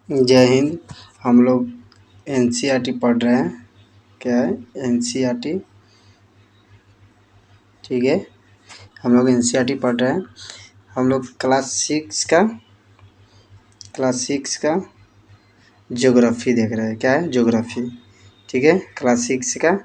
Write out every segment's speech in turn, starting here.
जय हिंद। हम लोग एनसीईआरटी पढ़ रहे हैं। क्या है एनसीईआरटी? ठीक है, हम लोग एनसीईआरटी पढ़ रहे हैं। हम लोग क्लास सिक्स का ज्योग्राफी देख रहे हैं। क्या है? ज्योग्राफी। ठीक है, क्लास 6 का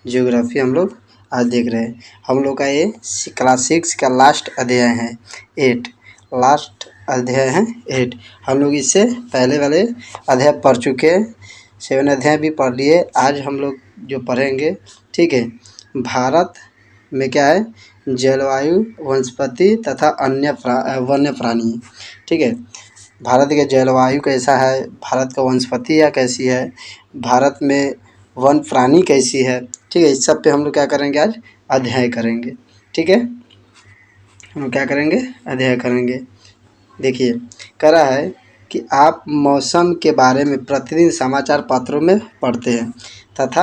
ज्योग्राफी हम लोग आज देख रहे हैं। हम लोग का ये क्लास 6 का लास्ट अध्याय है 8। लास्ट अध्याय है 8। हम लोग इससे पहले वाले अध्याय पढ़ चुके हैं, 7 अध्याय भी पढ़ लिए। आज हम लोग जो पढ़ेंगे, ठीक है, भारत में क्या है, जलवायु, वनस्पति तथा अन्य वन्य प्राणी। ठीक है, भारत के जलवायु कैसा है, भारत का वनस्पति या कैसी है, भारत में वन प्राणी कैसी है। ठीक है, इस सब पे हम लोग क्या करेंगे, आज अध्ययन करेंगे। ठीक है, हम क्या करेंगे, अध्ययन करेंगे। देखिए, कह रहा है कि आप मौसम के बारे में प्रतिदिन समाचार पत्रों में पढ़ते हैं तथा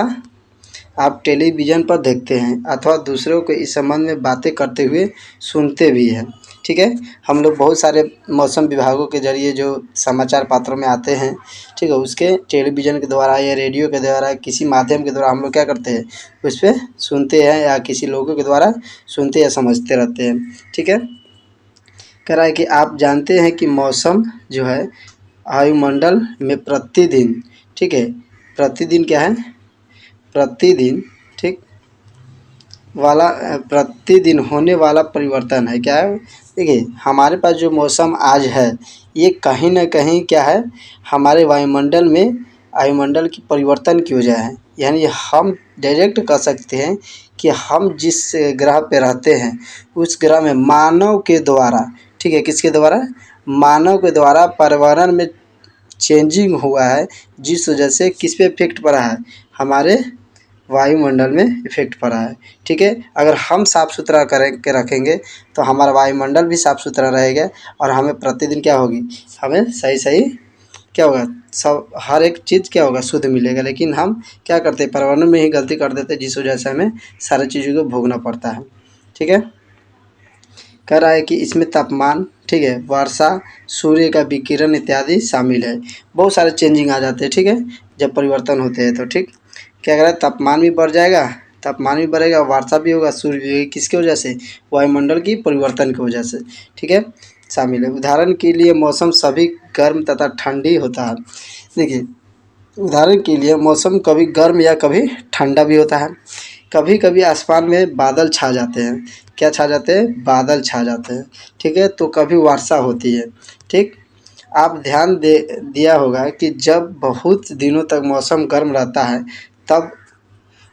आप टेलीविज़न पर देखते हैं अथवा दूसरों को इस संबंध में बातें करते हुए सुनते भी हैं। ठीक है, हम लोग बहुत सारे मौसम विभागों के ज़रिए जो समाचार पत्रों में आते हैं, ठीक है, उसके टेलीविज़न के द्वारा या रेडियो के द्वारा किसी माध्यम के द्वारा हम लोग क्या करते हैं, उस पर सुनते हैं या किसी लोगों के द्वारा सुनते या समझते रहते हैं। ठीक है, कह रहा है कि आप जानते हैं कि मौसम जो है वायुमंडल में प्रतिदिन, ठीक है, प्रतिदिन क्या है, प्रतिदिन, ठीक, वाला प्रतिदिन होने वाला परिवर्तन है। क्या है? देखिए, हमारे पास जो मौसम आज है, ये कहीं न कहीं क्या है, हमारे वायुमंडल की परिवर्तन की वजह है। यानी हम डायरेक्ट कह सकते हैं कि हम जिस ग्रह पे रहते हैं, उस ग्रह में मानव के द्वारा, ठीक है, किसके द्वारा, मानव के द्वारा पर्यावरण में चेंजिंग हुआ है, जिस वजह से किस पे इफेक्ट पड़ा है, हमारे वायुमंडल में इफेक्ट पड़ा है। ठीक है, अगर हम साफ़ सुथरा करें के रखेंगे तो हमारा वायुमंडल भी साफ़ सुथरा रहेगा और हमें प्रतिदिन क्या होगी, हमें सही सही क्या होगा, सब हर एक चीज़ क्या होगा, शुद्ध मिलेगा। लेकिन हम क्या करते हैं, पर्यावरण में ही गलती कर देते हैं, जिस वजह से हमें सारी चीज़ों को भोगना पड़ता है। ठीक है, कह रहा है कि इसमें तापमान, ठीक है, वर्षा, सूर्य का विकिरण इत्यादि शामिल है। बहुत सारे चेंजिंग आ जाते हैं। ठीक है, जब परिवर्तन होते हैं तो ठीक, क्या कह रहा है, तापमान भी बढ़ जाएगा, तापमान भी बढ़ेगा, वर्षा भी होगा, सूर्य भी, किसकी वजह से, वायुमंडल की परिवर्तन की वजह से। ठीक है, शामिल है। उदाहरण के लिए मौसम सभी गर्म तथा ठंडी होता है। देखिए, उदाहरण के लिए मौसम कभी गर्म या कभी ठंडा भी होता है। कभी कभी आसमान में बादल छा जाते हैं। क्या छा जाते हैं, बादल छा जाते हैं। ठीक है, तो कभी वर्षा होती है। ठीक, आप ध्यान दे दिया होगा कि जब बहुत दिनों तक मौसम गर्म रहता है, तब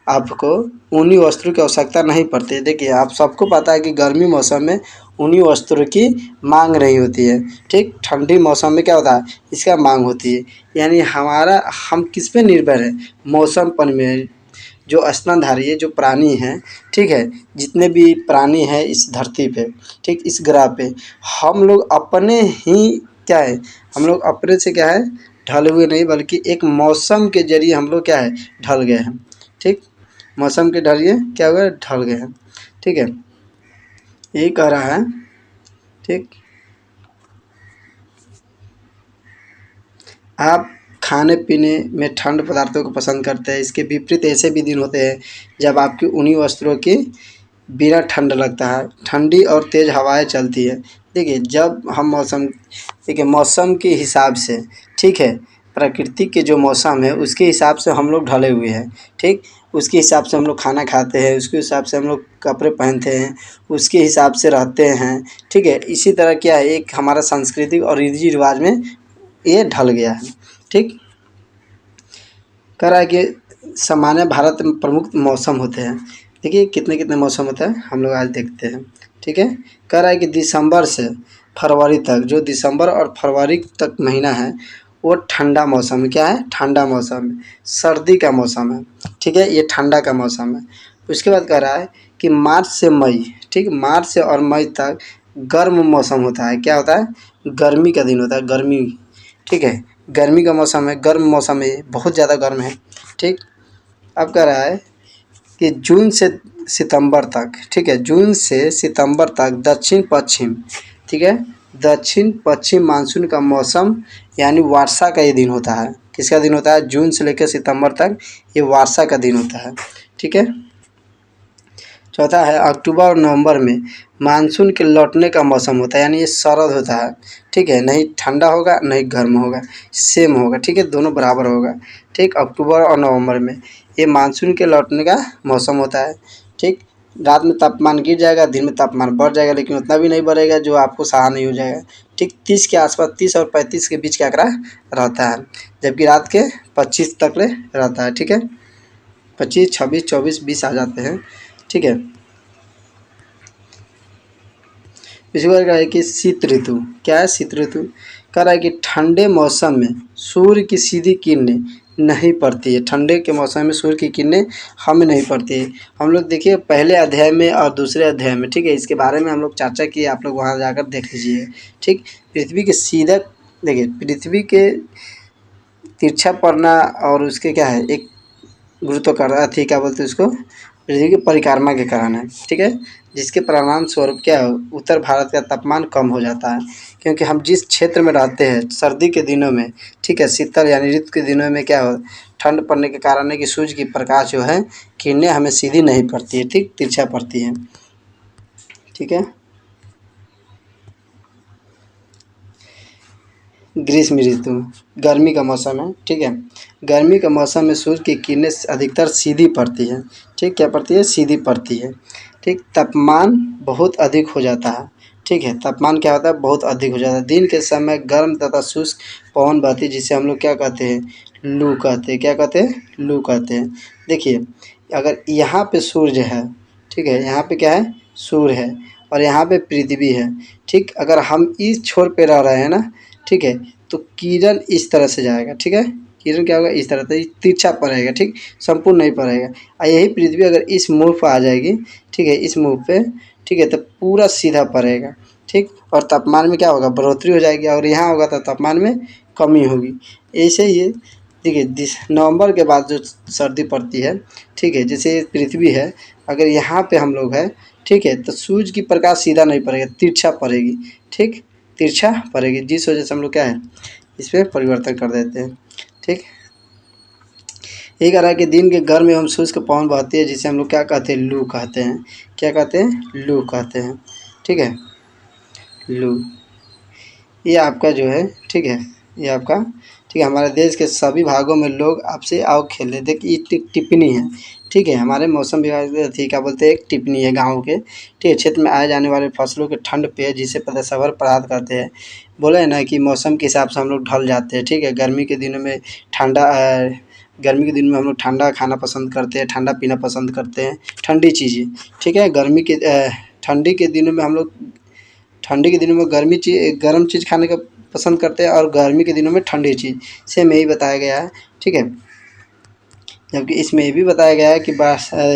आपको ऊनी वस्त्रों की आवश्यकता नहीं पड़ती है। देखिए, आप सबको पता है कि गर्मी मौसम में ऊनी वस्त्रों की मांग नहीं होती है। ठीक, ठंडी मौसम में क्या होता है, इसका मांग होती है। यानी हम किस पे निर्भर है, मौसम पर में। जो स्तनधारी है, जो प्राणी हैं, ठीक है, जितने भी प्राणी हैं इस धरती पे, ठीक, इस ग्रह पे, हम लोग अपने ही क्या है, हम लोग अपने से क्या है, ढले हुए नहीं, बल्कि एक मौसम के जरिए हम लोग क्या है, ढल गए हैं। ठीक, मौसम के जरिए क्या हुआ, ढल गए हैं। ठीक है, यही कह रहा है। ठीक, आप खाने पीने में ठंड पदार्थों को पसंद करते हैं। इसके विपरीत ऐसे भी दिन होते हैं जब आपकी ऊनी वस्त्रों की बिना ठंड लगता है, ठंडी और तेज़ हवाएं चलती है। देखिए, जब हम मौसम, देखिए, मौसम के हिसाब से, ठीक है, प्रकृति के जो मौसम है उसके हिसाब से हम लोग ढले हुए हैं। ठीक, उसके हिसाब से हम लोग खाना खाते हैं, उसके हिसाब से हम लोग कपड़े पहनते हैं, उसके हिसाब से रहते हैं। ठीक है, इसी तरह क्या है, एक हमारा सांस्कृतिक और रीति रिवाज में ये ढल गया है। ठीक, कह रहा है कि सामान्य भारत में प्रमुख मौसम होते हैं। देखिए, कितने कितने मौसम होते हैं, हम लोग आज देखते हैं। ठीक है, कह रहा है कि दिसंबर से फरवरी तक, जो दिसंबर और फरवरी तक महीना है, वो ठंडा मौसम है। क्या है, ठंडा मौसम है, सर्दी का मौसम है। ठीक है, ये ठंडा का मौसम है। उसके बाद कह रहा है कि मार्च से मई, ठीक, मार्च से और मई तक गर्म मौसम होता है। क्या होता है, गर्मी का दिन होता है, गर्मी। ठीक है, गर्मी का मौसम है, गर्म मौसम है, ये बहुत ज़्यादा गर्म है। ठीक, अब कह रहा है कि जून से सितंबर तक, ठीक है, जून से सितंबर तक दक्षिण पश्चिम, ठीक है, दक्षिण पश्चिम मानसून का मौसम यानी वर्षा का ये दिन होता है। किसका दिन होता है? जून से लेकर सितंबर तक ये वर्षा का दिन होता है। ठीक है। चौथा है अक्टूबर और नवंबर में मानसून के लौटने का मौसम होता है, यानी ये शरद होता है। ठीक है, नहीं ठंडा होगा नहीं गर्म होगा, सेम होगा। ठीक है, दोनों बराबर होगा। ठीक, अक्टूबर और नवंबर में ये मानसून के लौटने का मौसम होता है। ठीक, रात में तापमान गिर जाएगा, दिन में तापमान बढ़ जाएगा, लेकिन उतना भी नहीं बढ़ेगा जो आपको सहन नहीं हो जाएगा। ठीक, 30 के आसपास, 30 और 35 के बीच का आंकड़ा रहता है, जबकि रात के 25 तक ले रहता है। ठीक है, 25, 26, 24, 20 आ जाते हैं। ठीक है, इसी बार क्या है कि शीत ऋतु। क्या है? शीत ऋतु। कह रहा है कि ठंडे मौसम में सूर्य की सीधी किरणें नहीं पड़ती है। ठंडे के मौसम में सूर्य की किरणें हमें नहीं पड़ती है। हम लोग देखिए पहले अध्याय में और दूसरे अध्याय में, ठीक है, इसके बारे में हम लोग चर्चा किए, आप लोग वहाँ जाकर देख लीजिए। ठीक, पृथ्वी के सीधा देखिए, पृथ्वी के तिरछा पड़ना और उसके क्या है, एक गुरुत्वाकर्षण थी, क्या बोलते हैं उसको, पृथ्वी की परिक्रमा के कारण है। ठीक है, जिसके परिणाम स्वरूप क्या है, उत्तर भारत का तापमान कम हो जाता है, क्योंकि हम जिस क्षेत्र में रहते हैं सर्दी के दिनों में, ठीक है, शीतल यानी ऋतु के दिनों में क्या हो, ठंड पड़ने के कारण है कि सूर्य की प्रकाश जो है, किरणें हमें सीधी नहीं पड़ती है, ठीक, तिरछा पड़ती है। ठीक है, ग्रीष्म ऋतु गर्मी का मौसम है। ठीक है, गर्मी का मौसम में सूर्य की किरणें अधिकतर सीधी पड़ती है। ठीक, क्या पड़ती है? सीधी पड़ती है। ठीक, तापमान बहुत अधिक हो जाता है। ठीक है, तापमान क्या होता है? बहुत अधिक हो जाता है। दिन के समय गर्म तथा शुष्क पवन बहती है, जिसे हम लोग क्या कहते हैं? लू कहते हैं। क्या कहते हैं? लू कहते हैं। देखिए, अगर यहाँ पे सूर्य है, ठीक है, यहाँ पे क्या है? सूर्य है, और यहाँ पे पृथ्वी है। ठीक, अगर हम इस छोर पे रह रहे हैं ना, ठीक है, तो किरण इस तरह से जाएगा। ठीक है, किरण क्या होगा? इस तरह से तिरछा पड़ेगा। ठीक, संपूर्ण नहीं पड़ेगा। और यही पृथ्वी अगर इस मुँह पर आ जाएगी, ठीक है, इस मुँह पे, ठीक है, तो पूरा सीधा पड़ेगा। ठीक, और तापमान में क्या होगा? बढ़ोतरी हो जाएगी, और यहाँ होगा तो तापमान में कमी होगी। ऐसे ही देखिए, नवंबर के बाद जो सर्दी पड़ती है, ठीक है, जैसे ये पृथ्वी है, अगर यहाँ पे हम लोग हैं, ठीक है, तो सूर्य की प्रकाश सीधा नहीं पड़ेगा, तिरछा पड़ेगी। ठीक, तिरछा पड़ेगी, जिस वजह से हम लोग क्या है, इस पर परिवर्तन कर देते हैं। ठीक, यही कह रहा है कि दिन के गर्म एवं शुष्क पवन बहती है, जिसे हम लोग क्या कहते हैं? लू कहते हैं। क्या कहते हैं? लू कहते हैं। ठीक है, लू, ये आपका जो है, ठीक है, ये आपका, ठीक है, हमारे देश के सभी भागों में लोग आपसे आओ खेले। देखिए ये टिप्पणी है। ठीक है, हमारे मौसम विभाग थी, क्या बोलते हैं, एक टिप्पणी है गाँव के। ठीक है, क्षेत्र में आए जाने वाले फसलों के ठंड पे जिसे सबर प्रदान करते हैं। बोले है ना कि मौसम के हिसाब से हम लोग ढल जाते हैं। ठीक है, गर्मी के दिनों में गर्मी के दिन में हम लोग ठंडा खाना पसंद करते हैं, ठंडा पीना पसंद करते हैं, ठंडी चीज़ें। ठीक है, ठंडी के दिनों में हम लोग, ठंडी के दिनों में गर्म चीज़ खाने का पसंद करते हैं, और गर्मी के दिनों में ठंडी चीज़। सेम यही बताया गया है। ठीक है, जबकि इसमें ये भी बताया गया है कि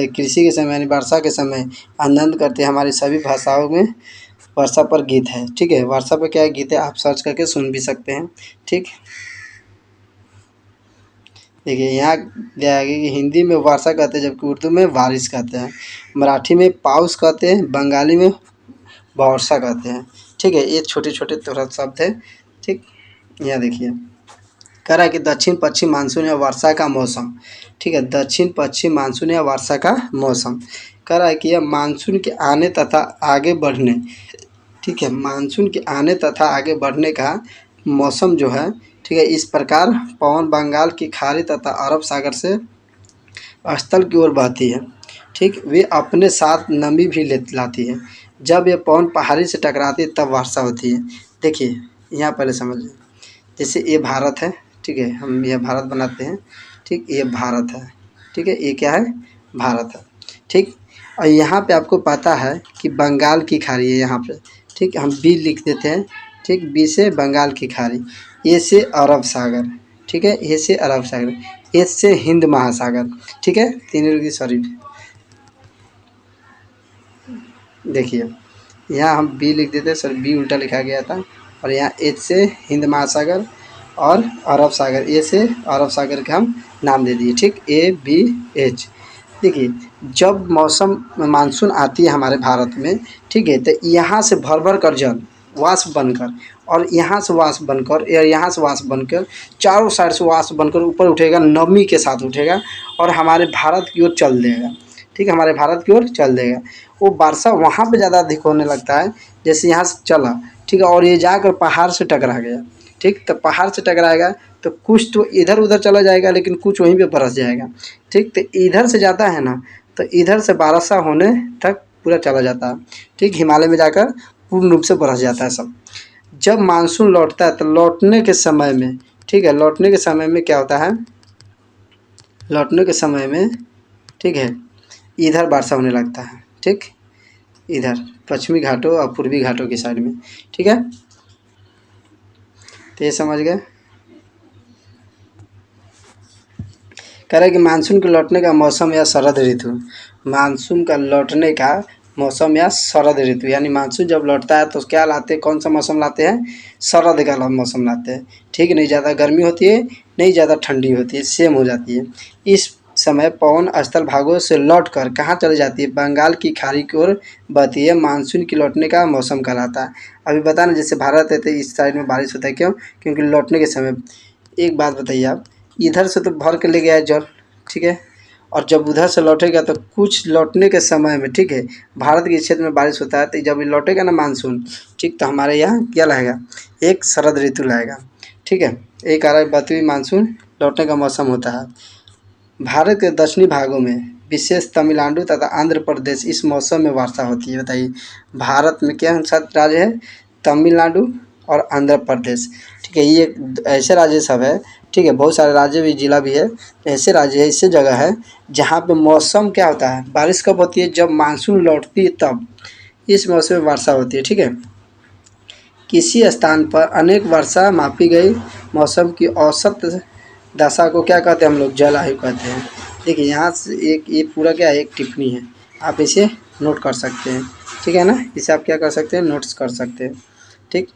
कृषि के समय यानी वर्षा के समय आनंद करते हैं। हमारी सभी भाषाओं में वर्षा पर गीत है। ठीक है, वर्षा पर क्या है, गीत है, आप सर्च करके सुन भी सकते हैं। ठीक, देखिए यहाँ दिया है कि हिंदी में वर्षा कहते हैं, जबकि उर्दू में बारिश कहते हैं, मराठी में पाउस कहते हैं, बंगाली में वर्षा कहते हैं। ठीक है, ये छोटे छोटे थोड़ा शब्द है। ठीक, यहाँ देखिए, कह रहा है कि दक्षिण पश्चिम मानसून या वर्षा का मौसम। ठीक है, दक्षिण पश्चिम मानसून या वर्षा का मौसम। कह रहा है कि यह मानसून के आने तथा आगे बढ़ने, ठीक है, मानसून के आने तथा आगे बढ़ने का मौसम जो है, ठीक है, इस प्रकार पवन बंगाल की खाड़ी तथा अरब सागर से स्थल की ओर बहती है। ठीक, वे अपने साथ नमी भी ले लाती है। जब यह पवन पहाड़ी से टकराती है तब वर्षा होती है। देखिए, यहाँ पहले समझिए, जैसे ये भारत है, ठीक है, हम यह भारत बनाते हैं। ठीक, ये भारत है। ठीक है, ये क्या है? भारत है। ठीक, और यहाँ पे आपको पता है कि बंगाल की खाड़ी है यहाँ पे। ठीक, हम बी लिख देते हैं। ठीक, बी से बंगाल की खाड़ी, ए से अरब सागर, ठीक है, ए से अरब सागर, एस से हिंद महासागर। ठीक है, तीनों की सॉरी, देखिए यहाँ हम बी लिख देते हैं, सर बी उल्टा लिखा गया था, और यहाँ एच से हिंद महासागर और अरब सागर, ए से अरब सागर का हम नाम दे दिए। ठीक, ए बी एच। देखिए, जब मौसम मानसून आती है हमारे भारत में, ठीक है, तो यहाँ से भर भर कर जल वाष्प बनकर, और यहाँ से वाष्प बनकर या यहाँ से वाष्प बनकर चारों साइड से वाष्प बनकर ऊपर उठेगा, नमी के साथ उठेगा और हमारे भारत की ओर चल देगा। ठीक है, हमारे भारत की ओर चल देगा। वो वर्षा वहाँ पे ज़्यादा अधिक होने लगता है, जैसे यहाँ से चला, ठीक है, और ये जाकर पहाड़ से टकरा गया। ठीक, तो पहाड़ से टकराएगा तो कुछ तो इधर उधर चला जाएगा, लेकिन कुछ वहीं पे बरस जाएगा। ठीक, तो इधर से जाता है ना, तो इधर से वर्षा होने तक पूरा चला जाता है। ठीक, हिमालय में जाकर पूर्ण रूप से बरस जाता है सब। जब मानसून लौटता है तो लौटने के समय में, ठीक है, लौटने के समय में क्या होता है, लौटने के समय में, ठीक है, इधर वर्षा होने लगता है। ठीक, इधर पश्चिमी घाटों और पूर्वी घाटों की साइड में। ठीक है, तो ये समझ गए। कह रहे कि मानसून के लौटने का मौसम या शरद ऋतु, मानसून का लौटने का मौसम या शरद ऋतु, यानी मानसून जब लौटता है तो क्या लाते हैं, कौन सा मौसम लाते हैं, शरद का मौसम लाते हैं। ठीक, नहीं ज़्यादा गर्मी होती है, नहीं ज़्यादा ठंडी होती है, सेम हो जाती है। इस समय पवन स्थल भागों से लौट कर कहाँ चली जाती है, बंगाल की खाड़ी की ओर बहती है। मानसून की लौटने का मौसम कहलाता है। अभी बता ना, जैसे भारत है तो इस साइड में बारिश होता है, क्यों, क्योंकि लौटने के समय। एक बात बताइए आप, इधर से तो भर के ले गया है जल, ठीक है, और जब उधर से लौटेगा तो कुछ लौटने के समय में, ठीक है, भारत के क्षेत्र में बारिश होता है, तो जब ये लौटेगा ना मानसून, ठीक, तो हमारे यहाँ क्या लाएगा, एक शरद ऋतु लाएगा। ठीक है, एक कारण बती हुई मानसून लौटने का मौसम होता है। भारत के दक्षिणी भागों में विशेष तमिलनाडु तथा आंध्र प्रदेश इस मौसम में वर्षा होती है। बताइए, भारत में क्या सात राज्य है, तमिलनाडु और आंध्र प्रदेश। ठीक है, ये ऐसे राज्य सब है। ठीक है, बहुत सारे राज्य भी, जिला भी है, ऐसे राज्य है, ऐसे जगह है जहाँ पे मौसम क्या होता है, बारिश कब होती है, जब मानसून लौटती है तब इस मौसम में वर्षा होती है। ठीक है, किसी स्थान पर अनेक वर्षा मापी गई मौसम की औसत दशा को क्या कहते हैं, हम लोग जलवायु कहते हैं। देखिए, यहाँ से एक ये पूरा क्या है, एक टिप्पणी है, आप इसे नोट कर सकते हैं। ठीक है ना, इसे आप क्या कर सकते हैं, नोट्स कर सकते हैं। ठीक,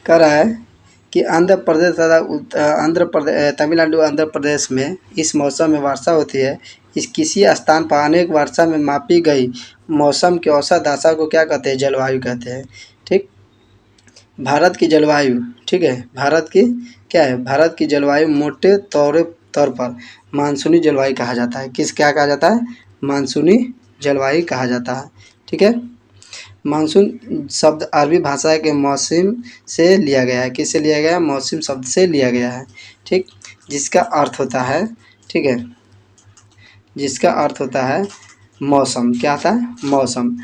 कह रहा है कि आंध्र प्रदेश तथा तमिलनाडु आंध्र प्रदेश में इस मौसम में वर्षा होती है। इस किसी स्थान पर अनेक वर्षा में मापी गई मौसम की औसत दशा को क्या कहते हैं, जलवायु कहते हैं। ठीक, भारत की जलवायु, ठीक है, भारत की क्या है, भारत की जलवायु मोटे तौर पर मानसूनी जलवायु कहा जाता है। किस क्या कहा जाता है, मानसूनी जलवायु कहा जाता है। ठीक है, मानसून शब्द अरबी भाषा के मौसम से लिया गया है। किससे लिया गया है, मौसम शब्द से लिया गया है। ठीक, जिसका अर्थ होता है, ठीक है, जिसका अर्थ होता है मौसम। क्या आता है, मौसम,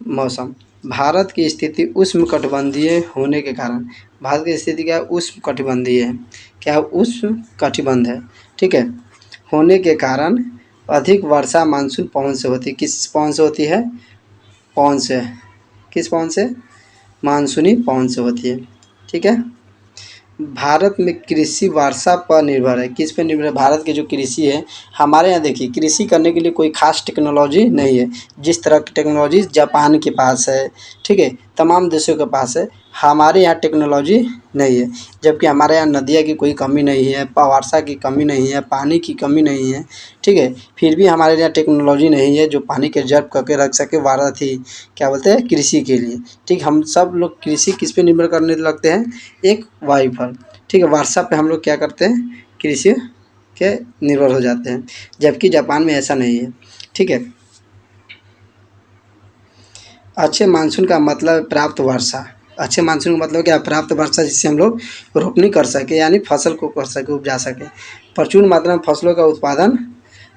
मौसम। भारत की स्थिति उष्णकटिबंधीय होने के कारण, भारत की स्थिति क्या है, उष्णकटिबंधीय है। क्या है, उष्णकटिबंध है। ठीक है, होने के कारण अधिक वर्षा मानसून पवन से होती है। किस पवन से होती है, पवन से, किस पवन से, मानसूनी पवन से होती है। ठीक है, भारत में कृषि वर्षा पर निर्भर है। किस पे निर्भर है, भारत की जो कृषि है, हमारे यहाँ देखिए कृषि करने के लिए कोई खास टेक्नोलॉजी नहीं है। जिस तरह की टेक्नोलॉजी जापान के पास है, ठीक है, तमाम देशों के पास है, हमारे यहाँ टेक्नोलॉजी नहीं है। जबकि हमारे यहाँ नदियाँ की कोई कमी नहीं है, वर्षा की कमी नहीं है, पानी की कमी नहीं है। ठीक है, फिर भी हमारे यहाँ टेक्नोलॉजी नहीं है जो पानी के रिजर्व करके रख सके वारा थी, क्या बोलते हैं, कृषि के लिए। ठीक, हम सब लोग कृषि किस पे निर्भर करने लगते हैं, एक वायु पर। ठीक है, वर्षा पे हम लोग क्या करते हैं, कृषि के निर्भर हो जाते हैं, जबकि जापान में ऐसा नहीं है। ठीक है, अच्छे मानसून का मतलब है प्राप्त वर्षा। अच्छे मानसून का मतलब क्या है, प्राप्त वर्षा, जिससे हम लोग रोपनी कर सके, यानी फसल को कर सके, उपजा सके। प्रचुर मात्रा में फसलों का उत्पादन,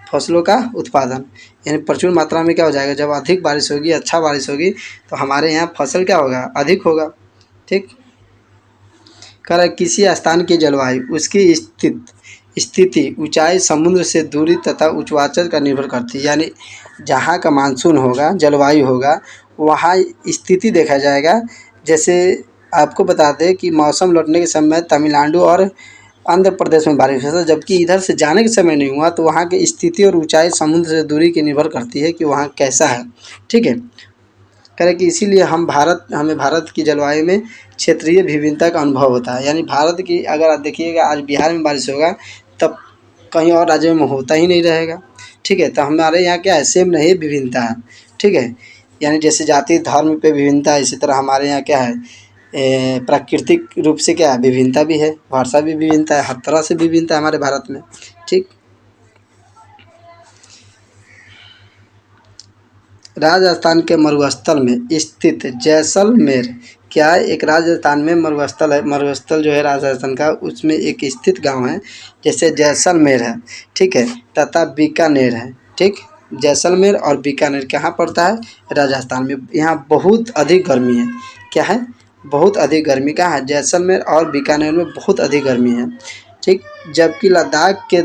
फसलों का उत्पादन, यानी प्रचुर मात्रा में क्या हो जाएगा, जब अधिक बारिश होगी, अच्छा बारिश होगी, तो हमारे यहाँ फसल क्या होगा, अधिक होगा। ठीक, कह रहा है किसी स्थान की जलवायु उसकी स्थिति ऊंचाई, समुद्र से दूरी तथा उच्चवाचर का निर्भर करती है। यानी जहाँ का मानसून होगा, जलवायु होगा, वहाँ स्थिति देखा जाएगा। जैसे आपको बता दें कि मौसम लौटने के समय तमिलनाडु और आंध्र प्रदेश में बारिश हुआ था, जबकि इधर से जाने के समय नहीं हुआ, तो वहाँ की स्थिति और ऊंचाई समुद्र से दूरी की निर्भर करती है कि वहाँ कैसा है। ठीक है, कह रहे कि इसीलिए हमें भारत की जलवायु में क्षेत्रीय विभिन्नता का अनुभव होता है। यानी भारत की अगर आप देखिएगा, आज बिहार में बारिश होगा, तब कहीं और राज्यों में होता ही नहीं रहेगा। ठीक है, तो हमारे यहाँ क्या है, सेम नहीं, विभिन्नता है। ठीक है, यानी जैसे जाति धर्म पे विभिन्नता है, इसी तरह हमारे यहाँ क्या है, प्राकृतिक रूप से क्या है, विभिन्नता भी है, भाषा भी विभिन्नता है, हर तरह से विभिन्नता है हमारे भारत में। ठीक। राजस्थान के मरुस्थल में स्थित जैसलमेर क्या है, एक राजस्थान में मरुस्थल है, मरुस्थल जो है राजस्थान का, उसमें एक स्थित गांव है, जैसे जैसलमेर है, ठीक है, तथा बीकानेर है। ठीक। जैसलमेर और बीकानेर कहाँ पड़ता है, राजस्थान में। यहाँ बहुत अधिक गर्मी है। क्या है, बहुत अधिक गर्मी कहाँ है, जैसलमेर और बीकानेर में बहुत अधिक गर्मी है। ठीक। जबकि लद्दाख के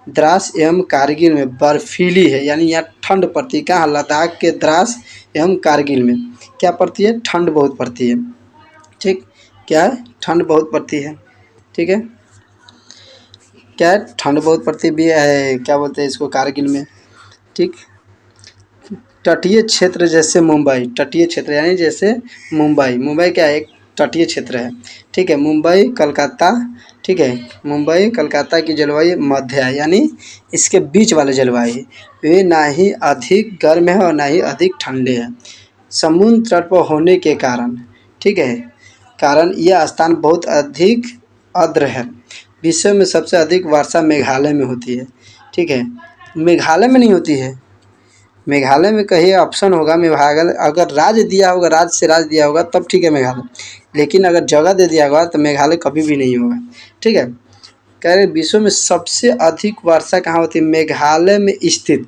द्रास एवं कारगिल में बर्फीली है, यानी यहाँ ठंड पड़ती है। कहाँ, लद्दाख के द्रास एवं कारगिल में क्या पड़ती है, ठंड बहुत पड़ती है। ठीक। क्या है, ठंड बहुत पड़ती है। ठीक है, क्या है, ठंड बहुत पड़ती भी है, क्या बोलते हैं इसको, कारगिल में। ठीक। तटीय क्षेत्र जैसे मुंबई, तटीय क्षेत्र यानी जैसे मुंबई क्या है, एक तटीय क्षेत्र है। ठीक है, मुंबई कलकत्ता, ठीक है, मुंबई कलकत्ता की जलवायु मध्य है, यानी इसके बीच वाले जलवायु, वे ना ही अधिक गर्म है और ना ही अधिक ठंडे हैं। समुद्र तट पर होने के कारण, ठीक है, कारण यह स्थान बहुत अधिक आर्द्र है। विश्व में सबसे अधिक वर्षा मेघालय में होती है। ठीक है, मेघालय में नहीं होती है, मेघालय में कहीं ऑप्शन होगा, मेघालय अगर राज्य दिया होगा, राज्य से राज्य दिया होगा तब ठीक है मेघालय, लेकिन अगर जगह दे दिया होगा तो मेघालय कभी भी नहीं होगा। ठीक है, कह रहे विश्व में सबसे अधिक वर्षा कहाँ होती है, मेघालय में स्थित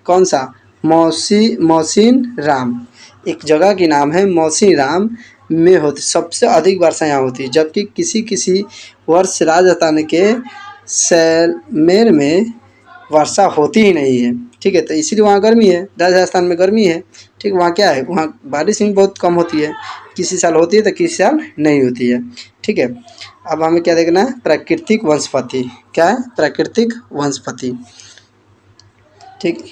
कौन सा, मौसिन राम, एक जगह की नाम है मौसिन राम में होती सबसे अधिक वर्षा यहाँ होती है। जबकि किसी किसी वर्ष राजस्थान के सैलमेर में वर्षा होती ही नहीं है। ठीक है, तो इसीलिए वहाँ गर्मी है, राजस्थान में गर्मी है। ठीक, वहाँ क्या है, वहाँ बारिश भी बहुत कम होती है, किसी साल होती है तो किसी साल नहीं होती है। ठीक है, अब हमें क्या देखना है, प्राकृतिक वनस्पति, क्या है, प्राकृतिक वनस्पति। ठीक,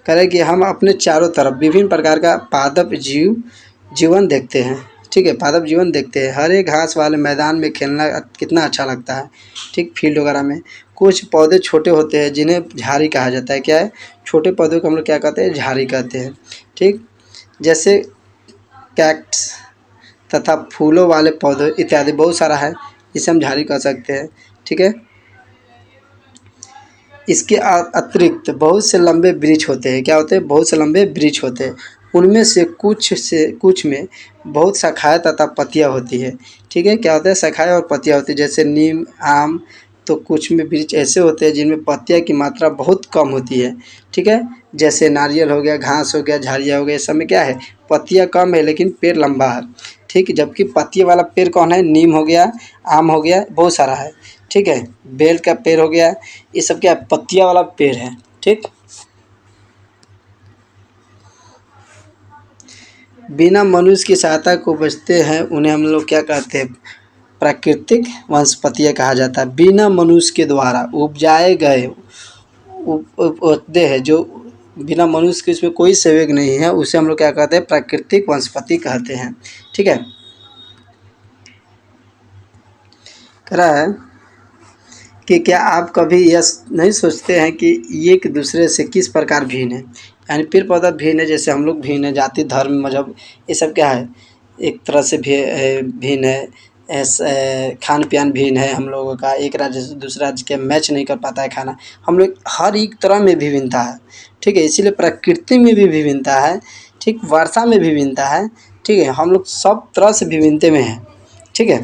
करें कि हम अपने चारों तरफ विभिन्न प्रकार का पादप जीवन देखते हैं। ठीक है, पादप जीवन देखते हैं, हरे घास वाले मैदान में खेलना कितना अच्छा लगता है। ठीक, फील्ड वगैरह में कुछ पौधे छोटे होते हैं जिन्हें झाड़ी कहा जाता है। क्या है, छोटे पौधों को हम लोग क्या कहते हैं, झाड़ी कहते हैं। ठीक, जैसे कैक्टस तथा फूलों वाले पौधे इत्यादि बहुत सारा है जिसे हम झाड़ी कह सकते हैं। ठीक है, इसके अतिरिक्त बहुत से लंबे वृक्ष होते हैं। क्या होते हैं, बहुत से लंबे वृक्ष होते हैं, उनमें से कुछ में बहुत शाखाएँ तथा पत्तियाँ होती है। ठीक है, क्या होता है, शाखाएँ और पत्तियाँ होती है, जैसे नीम, आम। तो कुछ में वृक्ष ऐसे होते हैं जिनमें पत्तियाँ की मात्रा बहुत कम होती है। ठीक है, जैसे नारियल हो गया, घास हो गया, झाड़ियाँ हो गया, इस सब में क्या है, पत्तियाँ कम है लेकिन पेड़ लंबा है। ठीक, जबकि पत्ती वाला पेड़ कौन है, नीम हो गया, आम हो गया, बहुत सारा है। ठीक है, बेल का पेड़ हो गया, ये सब क्या है, पत्तियाँ वाला पेड़ है। ठीक, बिना मनुष्य की सहायता को बचते हैं, उन्हें हम लोग क्या कहते हैं, प्राकृतिक वनस्पतियाँ कहा जाता है। बिना मनुष्य के द्वारा उपजाए गए पौधे हैं, जो बिना मनुष्य के इसमें कोई सहयोग नहीं है, उसे हम लोग क्या कहते हैं, प्राकृतिक वनस्पति कहते हैं। ठीक है, कह रहा है कि क्या आप कभी यह नहीं सोचते हैं कि ये एक दूसरे से किस प्रकार भिन्न है, यानी पेड़ पौधा भिन्न है, जैसे हम लोग भिन्न है, जाति धर्म मजहब ये सब क्या है, एक तरह से भिन्न है। खान पान भिन्न है हम लोगों का, एक राज्य से दूसरे राज्य के मैच नहीं कर पाता है खाना, हम लोग हर एक तरह में विभिन्नता है। ठीक है, इसीलिए प्रकृति में भी विभिन्नता है। ठीक, वर्षा में भी विभिन्नता है। ठीक है, हम लोग सब तरह से विभिन्नता में हैं। ठीक है,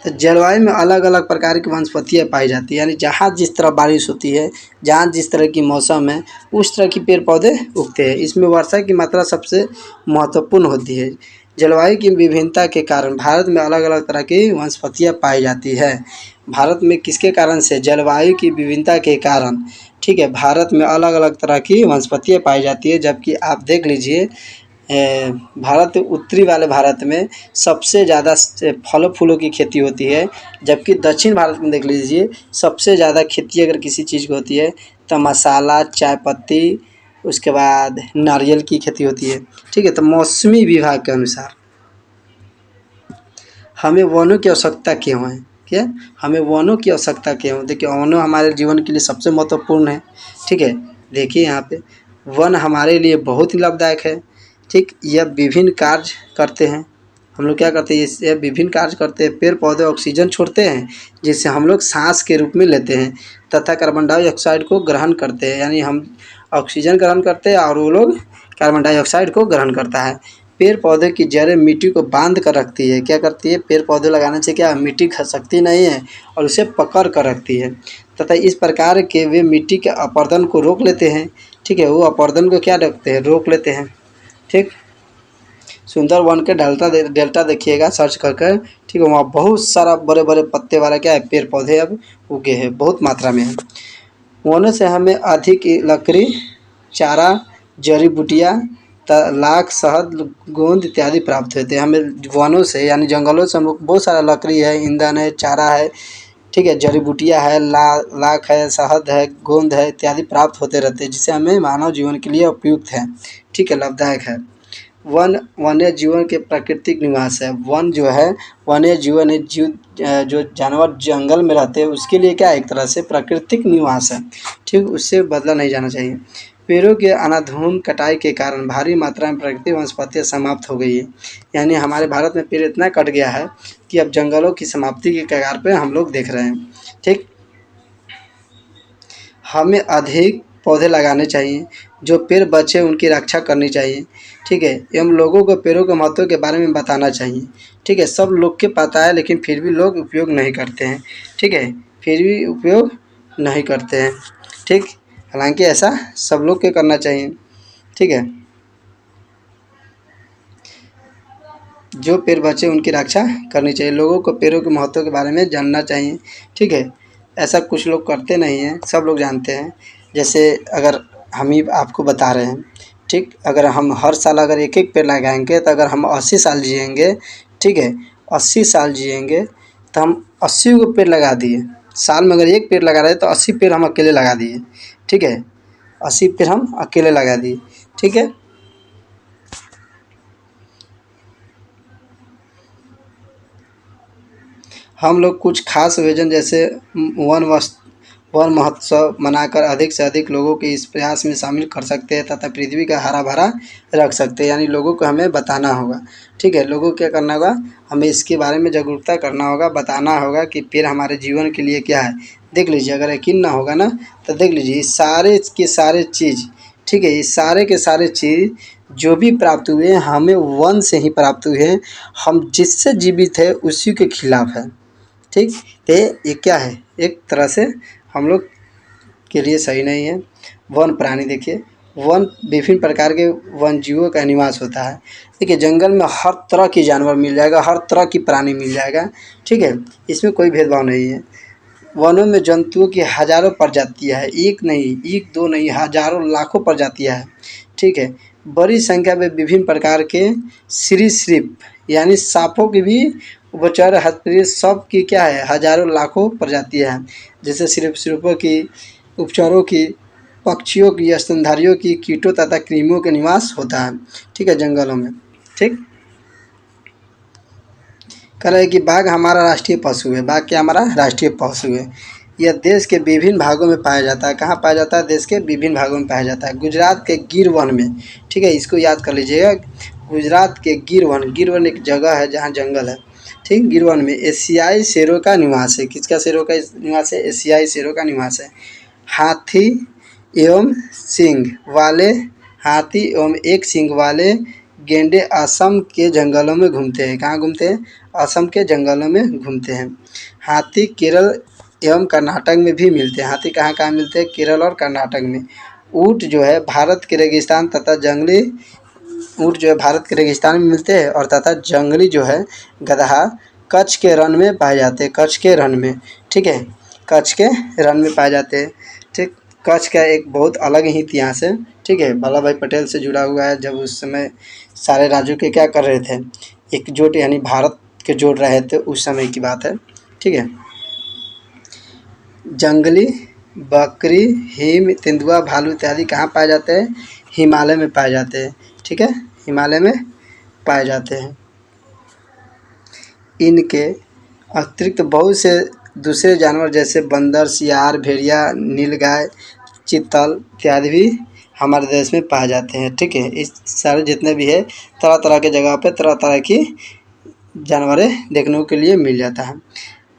तो जलवायु में अलग अलग प्रकार की वनस्पतियाँ पाई जाती है, यानी जहाँ जिस तरह बारिश होती है, जहाँ जिस तरह की मौसम है, उस तरह की पेड़ पौधे उगते हैं। इसमें वर्षा की मात्रा सबसे महत्वपूर्ण होती है। जलवायु की विभिन्नता के कारण भारत में अलग अलग तरह की वनस्पतियाँ पाई जाती है। भारत में किसके कारण से, जलवायु की विभिन्नता के कारण। ठीक है, भारत में अलग अलग तरह की वनस्पतियाँ पाई जाती है, जबकि आप देख लीजिए भारत उत्तरी वाले भारत में सबसे ज़्यादा फलों फूलों की खेती होती है, जबकि दक्षिण भारत में देख लीजिए सबसे ज़्यादा खेती अगर किसी चीज़ की होती है तो मसाला, चाय पत्ती, उसके बाद नारियल की खेती होती है। ठीक है, तो मौसमी विभाग के अनुसार हमें वनों की आवश्यकता क्यों है, क्या हमें वनों की आवश्यकता क्यों, देखिए वनों हमारे जीवन के लिए सबसे महत्वपूर्ण है। ठीक है, देखिए यहाँ पे वन हमारे लिए बहुत ही लाभदायक है। ठीक, यह विभिन्न कार्य करते हैं। हम लोग क्या करते हैं, इससे विभिन्न कार्य करते हैं। पेड़ पौधे ऑक्सीजन छोड़ते हैं जिसे हम लोग सांस के रूप में लेते हैं तथा कार्बन डाइऑक्साइड को ग्रहण करते हैं। यानी हम ऑक्सीजन ग्रहण करते हैं और वो लोग कार्बन डाइऑक्साइड को ग्रहण करता है। पेड़ पौधे की जड़ें मिट्टी को बांध कर रखती है। क्या करती है, पेड़ पौधे लगाने से क्या मिट्टी खसकती नहीं है और उसे पकड़ कर रखती है तथा इस प्रकार के वे मिट्टी के अपरदन को रोक लेते हैं। ठीक है, वो अपरदन को क्या रखते हैं, रोक लेते हैं। ठीक, सुंदरवन के डेल्टा देखिएगा सर्च कर कर। ठीक है, वहाँ बहुत सारा बड़े बड़े पत्ते वाला क्या है, पेड़ पौधे अब उगे हैं, बहुत मात्रा में है। वनों से हमें अधिक लकड़ी, चारा, जड़ी बूटियाँ, लाख, शहद, गोंद इत्यादि प्राप्त होते हैं। हमें वनों से यानी जंगलों से हम लोग बहुत सारा लकड़ी है, ईंधन है, चारा है, ठीक है, जड़ी बूटियाँ है, लाख है, शहद है, गोंद है इत्यादि प्राप्त होते रहते हैं जिससे हमें मानव जीवन के लिए उपयुक्त है। ठीक है, लाभदायक है। वन वन्य जीवन के प्राकृतिक निवास है। वन जो है वन्य जीवन है, जो जानवर जंगल में रहते हैं उसके लिए क्या है, एक तरह से प्राकृतिक निवास है। ठीक, उससे बदला नहीं जाना चाहिए। पेड़ों के अनाधूम कटाई के कारण भारी मात्रा में प्राकृतिक वनस्पतियाँ समाप्त हो गई है। यानी हमारे भारत में पेड़ इतना कट गया है कि अब जंगलों की समाप्ति के कगार पे हम लोग देख रहे हैं। ठीक, हमें अधिक पौधे लगाने चाहिए। जो पेड़ बचे उनकी रक्षा करनी चाहिए। ठीक है, एवं लोगों को पेड़ों के महत्व के बारे में बताना चाहिए। ठीक है, सब लोग के पता है लेकिन फिर भी लोग उपयोग नहीं करते हैं। ठीक है, फिर भी उपयोग नहीं करते हैं। ठीक, हालांकि ऐसा सब लोग के करना चाहिए। ठीक है, जो पेड़ बचे उनकी रक्षा करनी चाहिए। लोगों को पेड़ों के महत्व के बारे में जानना चाहिए। ठीक है, ऐसा कुछ लोग करते नहीं हैं, सब लोग जानते हैं। जैसे अगर हम ही आपको बता रहे हैं, ठीक, अगर हम हर साल अगर एक एक पेड़ लगाएंगे तो अगर हम 80 साल जिएंगे, ठीक है, 80 साल जिएंगे तो हम 80 को पेड़ लगा दिए। साल में अगर एक पेड़ लगा रहे तो 80 पेड़ हम अकेले लगा दिए। ठीक है, 80 पेड़ हम अकेले लगा दिए। ठीक है, हम लोग कुछ खास आयोजन जैसे वन महोत्सव मनाकर अधिक से अधिक लोगों के इस प्रयास में शामिल कर सकते हैं तथा पृथ्वी का हरा भरा रख सकते हैं। यानी लोगों को हमें बताना होगा। ठीक है, लोगों को क्या करना होगा, हमें इसके बारे में जागरूकता करना होगा, बताना होगा कि पेड़ हमारे जीवन के लिए क्या है। देख लीजिए, अगर यकीन ना होगा ना तो देख लीजिए, सारे के सारे चीज़, ठीक है, ये सारे के सारे चीज़ जो भी प्राप्त हुए हैं हमें वन से ही प्राप्त हुए हैं। हम जिससे जीवित है उसी के खिलाफ है। ठीक, तो ये क्या है, एक तरह से हम लोग के लिए सही नहीं है। वन प्राणी देखिए, वन विभिन्न प्रकार के वन जीवों का निवास होता है। देखिए, जंगल में हर तरह की जानवर मिल जाएगा, हर तरह की प्राणी मिल जाएगा। ठीक है, इसमें कोई भेदभाव नहीं है। वनों में जंतुओं की हज़ारों प्रजातियाँ हैं, एक नहीं, एक दो नहीं, हज़ारों लाखों प्रजातियाँ हैं। ठीक है, बड़ी संख्या में विभिन्न प्रकार के सरीसृप यानी सांपों की भी उभयचर हस्तक्षेप सब की क्या है, हज़ारों लाखों प्रजातियाँ हैं। जैसे सरीसृपों की, उपचरों की, पक्षियों की, स्तनधारियों की, कीटों तथा कृमियों के निवास होता है। ठीक है, जंगलों में। ठीक, कह रहा है कि बाघ हमारा राष्ट्रीय पशु है। बाघ क्या हमारा राष्ट्रीय पशु है। यह देश के विभिन्न भागों में पाया जाता है। कहाँ पाया जाता है, देश के विभिन्न भागों में पाया जाता है। गुजरात के गिर वन में, ठीक है, इसको याद कर लीजिएगा। गुजरात के गिर वन एक जगह है जहाँ जंगल है। ठीक, गिर वन में एशियाई शेरों का निवास है। किसका शेरों का निवास है, एशियाई शेरों का निवास है। हाथी एवं सींग वाले हाथी एवं एक सींग वाले गेंडे असम के जंगलों में घूमते हैं। कहाँ घूमते हैं, असम के जंगलों में घूमते हैं। हाथी केरल एवं कर्नाटक में भी मिलते हैं। हाथी कहाँ कहाँ मिलते हैं, केरल और कर्नाटक में। ऊँट जो है भारत के रेगिस्तान तथा जंगली ऊँट जो है भारत के रेगिस्तान में मिलते हैं और तथा जंगली जो है गदहा कच्छ के रण में पाए जाते हैं। कच्छ के रण में, ठीक है, कच्छ के रण में पाए जाते हैं। ठीक, कच्छ का एक बहुत अलग ही इतिहास है। ठीक है, वल्लभ भाई पटेल से जुड़ा हुआ है। जब उस समय सारे राज्यों के क्या कर रहे थे, एकजुट यानी भारत के जोड़ रहे थे, उस समय की बात है। ठीक है, जंगली बकरी, हिम, तेंदुआ, भालू इत्यादि कहाँ पाए जाते हैं, हिमालय में पाए जाते हैं। ठीक है, हिमालय में पाए जाते हैं। इनके अतिरिक्त बहुत से दूसरे जानवर जैसे बंदर, सियार, भेड़िया, नीलगाय चीतल इत्यादि भी हमारे देश में पाए जाते हैं। ठीक है, इस सारे जितने भी है तरह तरह के जगह पे तरह तरह की जानवरें देखने के लिए मिल जाता है।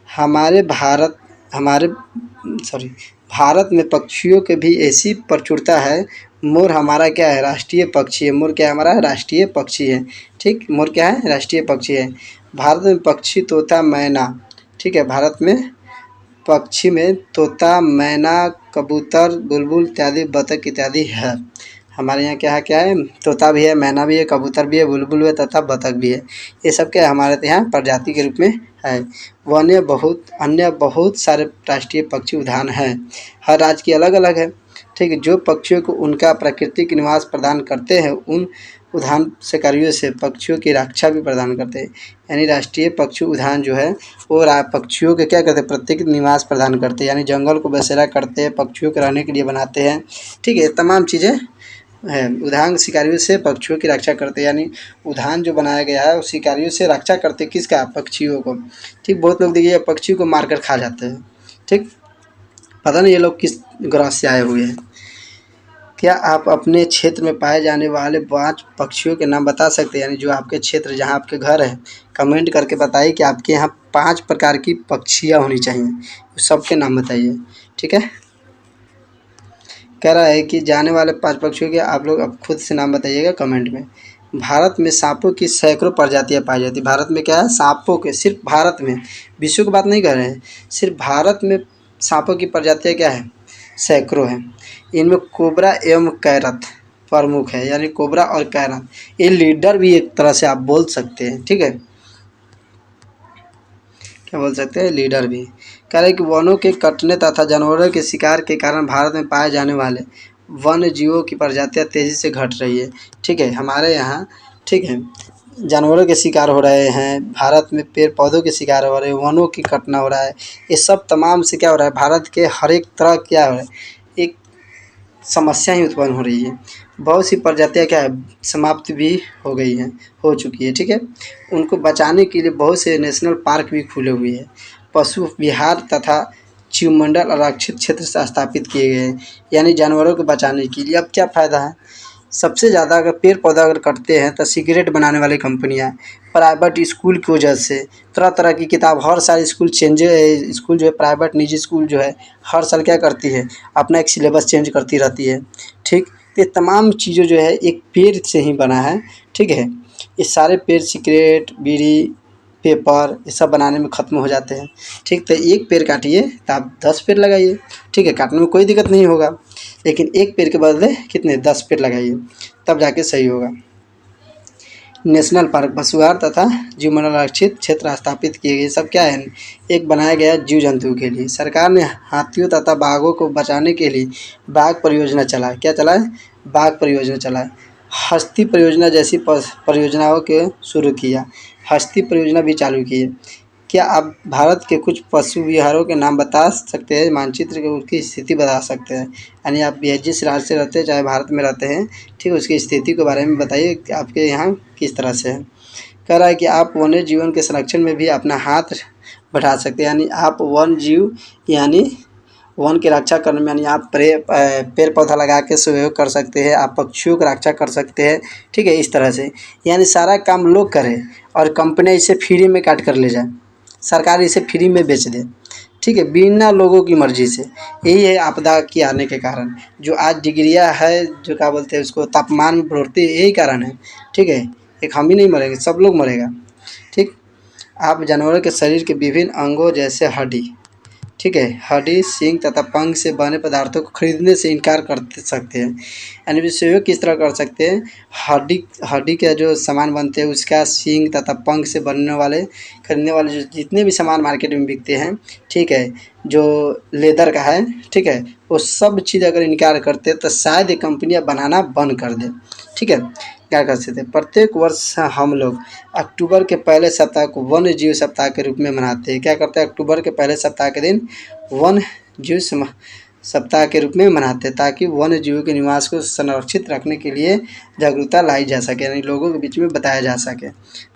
हमारे सॉरी भारत में पक्षियों के भी ऐसी प्रचुरता है। मोर हमारा क्या है, राष्ट्रीय पक्षी है। मोर क्या है, हमारा राष्ट्रीय पक्षी है। ठीक, मोर क्या है, राष्ट्रीय पक्षी है। भारत में पक्षी तोता मैना, ठीक है, भारत में पक्षी में तोता मैना कबूतर बुलबुल इत्यादि बतख इत्यादि है। हमारे यहाँ क्या है, तोता भी है, मैना भी है, कबूतर भी है, बुलबुल भी है तथा बतख भी है। ये सब क्या है, हमारे यहाँ प्रजाति के रूप में है। अन्य बहुत सारे राष्ट्रीय पक्षी उद्यान हैं। हर राज्य की अलग अलग है। ठीक है, जो पक्षियों को उनका प्राकृतिक निवास प्रदान करते हैं, उन उद्यान से कार्यों से पक्षियों की रक्षा भी प्रदान करते हैं। यानी राष्ट्रीय पक्षी उद्यान जो है वो पक्षियों के क्या करते हैं, प्रत्येक निवास प्रदान करते हैं। यानी जंगल को बसेरा करते हैं, पक्षियों के रहने के लिए बनाते हैं। ठीक है, तमाम चीज़ें हैं। उद्यान शिकारियों से पक्षियों की रक्षा करते हैं। यानी उद्यान जो बनाया गया है वो शिकारियों से रक्षा करते हैं, किसका, पक्षियों को। ठीक, बहुत लोग देखिए पक्षी को मार कर खा जाते हैं। ठीक, पता नहीं ये लोग किस ग्रह से आए हुए हैं। क्या आप अपने क्षेत्र में पाए जाने वाले 5 पक्षियों के नाम बता सकते हैं? यानी जो आपके क्षेत्र जहाँ आपके घर है, कमेंट करके बताइए कि आपके यहाँ 5 प्रकार की पक्षियाँ होनी चाहिए, सबके नाम बताइए। ठीक है, कह रहा है कि जाने वाले 5 पक्षियों के आप लोग अब खुद से नाम बताइएगा कमेंट में। भारत में सांपों की सैकड़ों प्रजातियाँ पाई जाती है। भारत में क्या है, सांपों के, सिर्फ भारत में, विश्व की बात नहीं कर रहे हैं, सिर्फ भारत में सांपों की प्रजातियाँ क्या है, सैकड़ों हैं। इनमें कोबरा एवं कैरथ प्रमुख है। यानी कोबरा और कैरथ ये लीडर भी एक तरह से आप बोल सकते हैं। ठीक है, क्या बोल सकते हैं, लीडर भी। कह रहे हैं कि वनों के कटने तथा जानवरों के शिकार के कारण भारत में पाए जाने वाले वन्य जीवों की प्रजातियां तेज़ी से घट रही है। ठीक है, हमारे यहाँ, ठीक है, जानवरों के शिकार हो रहे हैं, भारत में पेड़ पौधों के शिकार हो रहे हैं, वनों की कटना हो रहा है। ये सब तमाम से क्या हो रहा है, भारत के हर एक तरह क्या हो रहा है, एक समस्या ही उत्पन्न हो रही है। बहुत सी प्रजातियाँ क्या है, समाप्त भी हो गई हैं, हो चुकी है। ठीक है, उनको बचाने के लिए बहुत से नेशनल पार्क भी खुले हुए हैं। पशु विहार तथा जीवमंडल आरक्षित क्षेत्र से स्थापित किए गए हैं। यानी जानवरों को बचाने के लिए। अब क्या फ़ायदा है, सबसे ज़्यादा अगर पेड़ पौधा अगर कटते हैं तो सिगरेट बनाने वाली कंपनियाँ, प्राइवेट स्कूल की वजह से तरह तरह की किताब, हर साल स्कूल जो है प्राइवेट निजी स्कूल जो है हर साल क्या करती है, अपना एक सिलेबस चेंज करती रहती है। ठीक, तो ये तमाम चीज़ें जो है एक पेड़ से ही बना है। ठीक है, ये सारे पेड़ सिगरेट, बीड़ी, पेपर ये सब बनाने में ख़त्म हो जाते हैं। ठीक, तो एक पेड़ काटिए तो आप 10 पेड़ लगाइए। ठीक है, काटने में कोई दिक्कत नहीं होगा, लेकिन एक पेड़ के बदले कितने, 10 पेड़ लगाइए, तब जाके सही होगा। नेशनल पार्क, पशुहार तथा जीवमंडल आरक्षित क्षेत्र स्थापित किए गए। सब क्या है, एक बनाया गया जीव जंतु के लिए। सरकार ने हाथियों तथा बाघों को बचाने के लिए बाघ परियोजना चलाए। क्या चलाए, बाघ परियोजना चलाए। हस्ती परियोजना जैसी परियोजनाओं के शुरू किया। हस्ती परियोजना भी चालू की है। क्या आप भारत के कुछ पशु विहारों के नाम बता सकते हैं, मानचित्र के उसकी स्थिति बता सकते हैं? यानी आप जिस राज्य से रहते हैं, चाहे भारत में रहते हैं, ठीक है, उसकी स्थिति के बारे में बताइए कि आपके यहाँ किस तरह से है। कह रहा है कि आप वन्य जीवन के संरक्षण में भी अपना हाथ बढ़ा सकते हैं। यानी आप वन जीव, यानी वन की रक्षा करने में, यानी आप पेड़ पौधा लगा के सहयोग कर सकते हैं, आप पक्षियों की रक्षा कर सकते हैं। ठीक है, इस तरह से यानी सारा काम लोग करें और कंपनियाँ इसे फ्री में काट कर ले जाए, सरकार इसे फ्री में बेच दे। ठीक है, बिना लोगों की मर्ज़ी से। यही है आपदा के आने के कारण। जो आज डिग्रियाँ है, जो क्या बोलते हैं उसको, तापमान में बढ़ोतरी, यही कारण है। ठीक है, एक हम ही नहीं मरेंगे, सब लोग मरेगा। ठीक, आप जानवरों के शरीर के विभिन्न अंगों जैसे हड्डी, ठीक है, हड्डी, सींग तथा पंख से बने पदार्थों को खरीदने से इनकार कर सकते हैं। यानी विषयों किस तरह कर सकते हैं, हड्डी के जो सामान बनते हैं उसका सींग तथा पंख से बनने वाले, खरीदने वाले जो जितने भी सामान मार्केट में बिकते हैं, ठीक है, जो लेदर का है, ठीक है, वो सब चीज़ अगर इनकार करते तो शायद ये कंपनियां बनाना बंद कर दें। ठीक है, क्या कर सकते हैं, प्रत्येक वर्ष हम लोग अक्टूबर के पहले सप्ताह को वन्य जीव सप्ताह के रूप में मनाते हैं। क्या करते हैं, अक्टूबर के पहले सप्ताह के दिन वन्य जीव सप्ताह के रूप में मनाते हैं, ताकि वन्य जीवों के निवास को संरक्षित रखने के लिए जागरूकता लाई जा सके, यानी लोगों के बीच में बताया जा सके।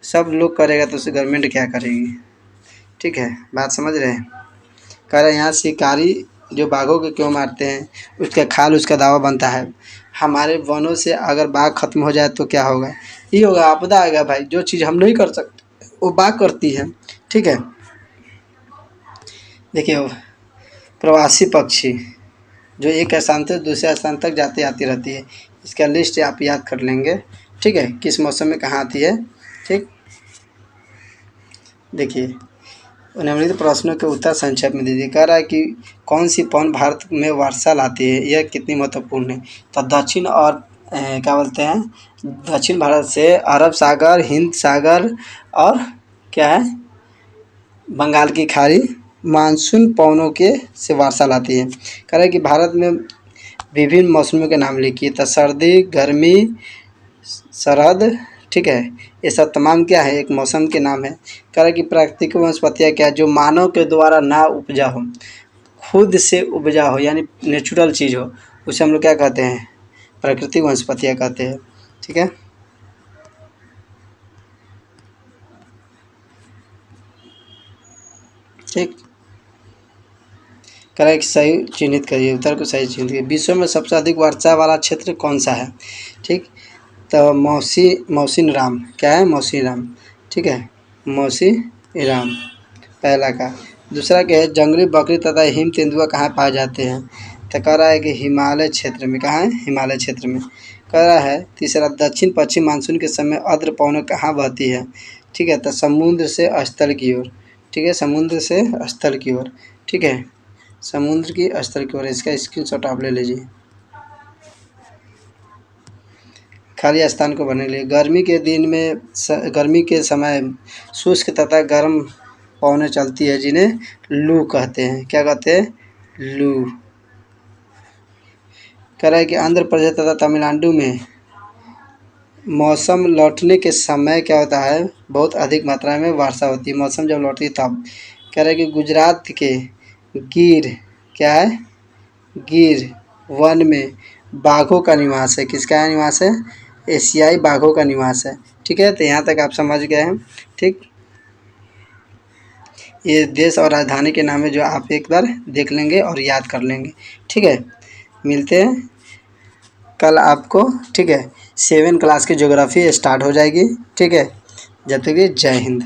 सब लोग करेगा तो उससे गवर्नमेंट क्या करेगी। ठीक है, बात समझ रहे हैं। कह रहे हैं यहाँ शिकारी जो बाघों को क्यों मारते हैं, उसका खाल उसका दावा बनता है। हमारे वनों से अगर बाघ खत्म हो जाए तो क्या होगा, ये होगा आपदा आएगा भाई। जो चीज़ हम नहीं कर सकते वो बाघ करती है, ठीक है। देखिए प्रवासी पक्षी जो एक स्थान से दूसरे स्थान तक जाती आती रहती है, इसका लिस्ट आप याद कर लेंगे, ठीक है, किस मौसम में कहाँ आती है, ठीक। देखिए निम्नलिखित प्रश्नों के उत्तर संक्षेप में दीजिए। कह रहा है कि कौन सी पवन भारत में वर्षा लाती है, यह कितनी महत्वपूर्ण है। तो दक्षिण और क्या बोलते हैं, दक्षिण भारत से अरब सागर, हिंद सागर और क्या है, बंगाल की खाड़ी मानसून पवनों के से वर्षा लाती है। कह रहा है कि भारत में विभिन्न मौसमों के नाम लिखिए। तो सर्दी, गर्मी, सरहद, ठीक है, ये सब तमाम क्या है, एक मौसम के नाम है। कह रहा है कि प्राकृतिक वनस्पतियाँ क्या है, जो मानव के द्वारा ना उपजा हो, खुद से उपजा हो, यानी नेचुरल चीज़ हो, उसे हम लोग क्या कहते हैं, प्राकृतिक वनस्पतियाँ कहते हैं, ठीक है। ठीक, कह रहा है कि सही चिन्हित करिए, उत्तर को सही चिन्हित करिए। विश्व में सबसे अधिक वर्षा वाला क्षेत्र कौन सा है, ठीक। तो मौसिनराम, क्या है, मौसिनराम, ठीक है, मौसिनराम पहला का। दूसरा क्या है, जंगली बकरी तथा हिम तेंदुआ कहाँ पाए जाते हैं। तो कह रहा है कि हिमालय क्षेत्र में, कहाँ है, हिमालय क्षेत्र में। कह रहा है तीसरा, दक्षिण पश्चिम मानसून के समय आर्द्र पवनें कहाँ बहती है, ठीक है। तो समुद्र से स्थल की ओर, ठीक है, समुद्र से स्थल की ओर, ठीक है, समुद्र की स्थल की ओर। इसका स्क्रीनशॉट आप ले लीजिए खाली स्थान को भरने के लिए। गर्मी के दिन में गर्मी के समय शुष्क तथा गर्म पवनें चलती है, जिन्हें लू कहते हैं। क्या कहते हैं, लू। कह रहा है कि आंध्र प्रदेश तथा तमिलनाडु में मौसम लौटने के समय क्या होता है, बहुत अधिक मात्रा में वर्षा होती है, मौसम जब लौटती है तब। कह रहा है कि गुजरात के गिर, क्या है, गिर वन में बाघों का निवास है। किसका निवास है, एशियाई बाघों का निवास है, ठीक है। तो यहाँ तक आप समझ गए हैं, ठीक। ये देश और राजधानी के नाम है, जो आप एक बार देख लेंगे और याद कर लेंगे, ठीक है। मिलते हैं कल आपको, ठीक है। 7 क्लास की ज्योग्राफी स्टार्ट हो जाएगी, ठीक है। जब तक कि जय हिंद।